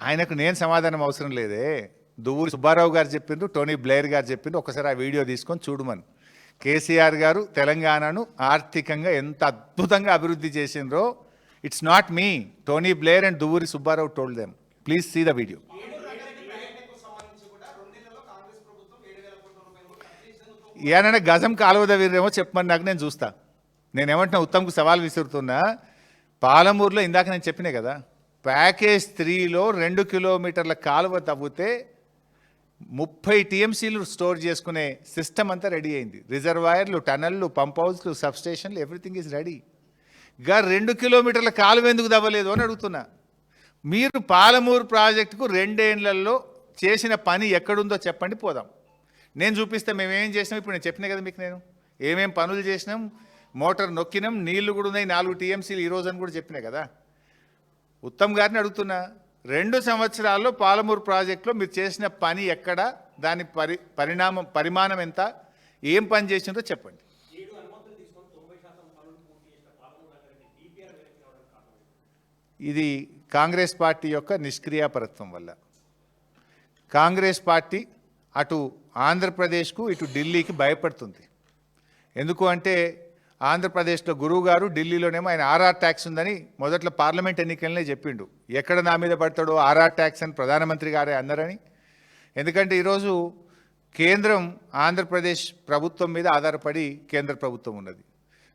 ఆయనకు నేను సమాధానం అవసరం లేదే. దువ్వూరి సుబ్బారావు గారు చెప్పిండ్రు, టోనీ బ్లేయర్ గారు చెప్పిండ్రు. ఒకసారి ఆ వీడియో తీసుకొని చూడమని. కేసీఆర్ గారు తెలంగాణను ఆర్థికంగా ఎంత అద్భుతంగా అభివృద్ధి చేసిండ్రో. It's not me, Tony Blair and Duvvuri Subbarao told them. Please see the video. ఏమైనా గజం కాలువద వీరేమో చెప్పమని నాకు, నేను చూస్తా. నేనేమంటున్నా, ఉత్తమ్కు సవాల్ విసురుతున్నా. పాలమూరులో ఇందాక నేను చెప్పినా కదా, ప్యాకేజ్ 3లో 2 కిలోమీటర్ల కాలువ తవ్వితే 30 టీఎంసీలు స్టోర్ చేసుకునే సిస్టమ్ అంతా రెడీ అయింది. రిజర్వాయర్లు, టనల్లు, పంప్ హౌస్లు, సబ్స్టేషన్లు, ఎవ్రీథింగ్ ఈజ్ రెడీ. 2 కిలోమీటర్ల కాలువ ఎందుకు తవ్వలేదు అని అడుగుతున్నా. మీరు పాలమూరు ప్రాజెక్టుకు 2 ఏళ్లలో చేసిన పని ఎక్కడుందో చెప్పండి, పోదాం. నేను చూపిస్తే మేమేం చేసినాం. ఇప్పుడు నేను చెప్పినా కదా మీకు, నేను ఏమేం పనులు చేసినాం. మోటార్ నొక్కినాం, నీళ్లు కూడా ఉన్నాయి, 4 టీఎంసీలు ఈరోజు అని కూడా చెప్పినా కదా. ఉత్తమ్ గారిని అడుగుతున్నా, 2 సంవత్సరాల్లో పాలమూరు ప్రాజెక్టులో మీరు చేసిన పని ఎక్కడ, దాని పరిమాణం ఎంత, ఏం పని చేసిందో చెప్పండి. ఇది కాంగ్రెస్ పార్టీ యొక్క నిష్క్రియాపరత్వం వల్ల. కాంగ్రెస్ పార్టీ అటు ఆంధ్రప్రదేశ్కు ఇటు ఢిల్లీకి భయపడుతుంది. ఎందుకు అంటే ఆంధ్రప్రదేశ్లో గురువు గారు, ఢిల్లీలోనేమో ఆయన ఆర్ఆర్ ట్యాక్స్ ఉందని మొదట్లో పార్లమెంట్ ఎన్నికలనే చెప్పిండు. ఎక్కడ నా మీద పడతాడో ఆర్ఆర్ ట్యాక్స్ అని ప్రధానమంత్రి గారే అన్నారని. ఎందుకంటే ఈరోజు కేంద్రం ఆంధ్రప్రదేశ్ ప్రభుత్వం మీద ఆధారపడి కేంద్ర ప్రభుత్వం ఉన్నది.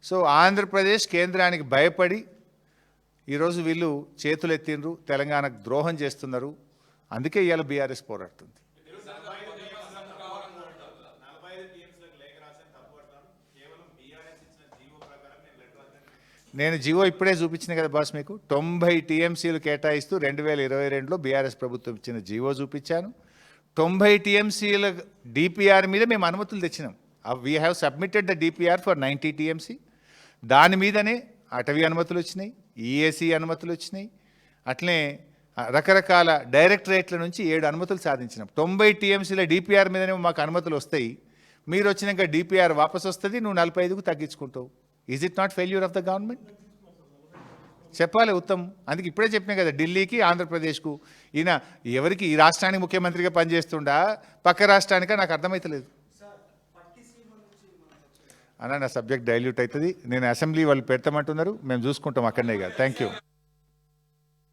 సో ఆంధ్రప్రదేశ్ కేంద్రానికి భయపడి ఈరోజు వీళ్ళు చేతులు ఎత్తిండ్రు, తెలంగాణకు ద్రోహం చేస్తున్నారు. అందుకే ఇవాళ బీఆర్ఎస్ పోరాడుతుంది. నేను జీవో ఇప్పుడే చూపించిన కదా బాస్ మీకు. 90 టీఎంసీలు కేటాయిస్తూ 2022లో బీఆర్ఎస్ ప్రభుత్వం ఇచ్చిన జీవో చూపించాను. 90 టీఎంసీల డిపిఆర్ మీద మేము అనుమతులు తెచ్చినాం. We have submitted the DPR for 90 TMC. దాని మీదనే అటవీ అనుమతులు వచ్చినాయి, ఈఏసీ అనుమతులు వచ్చినాయి. అట్లనే రకరకాల డైరెక్టరేట్ల నుంచి 7 అనుమతులు సాధించినాం. 90 టీఎంసీల డిపిఆర్ మీదనే మాకు అనుమతులు వస్తాయి. మీరు వచ్చినాక డిపిఆర్ వాపసు వస్తుంది, నువ్వు 45కు తగ్గించుకుంటావు. Is it not failure of the government? చెప్పాలి ఉత్తమ్. అందుకే ఇప్పుడే చెప్పినా కదా, ఢిల్లీకి ఆంధ్రప్రదేశ్కు. ఈయన ఎవరికి, ఈ రాష్ట్రానికి ముఖ్యమంత్రిగా పనిచేస్తుండా పక్క రాష్ట్రానికా నాకు అర్థమవుతలేదు అన్న. నా సబ్జెక్ట్ డైల్యూట్ అవుతుంది. నేను అసెంబ్లీ వాళ్ళు పెడతామంటున్నారు, మేము చూసుకుంటాం అక్కడనే కదా. Thank you.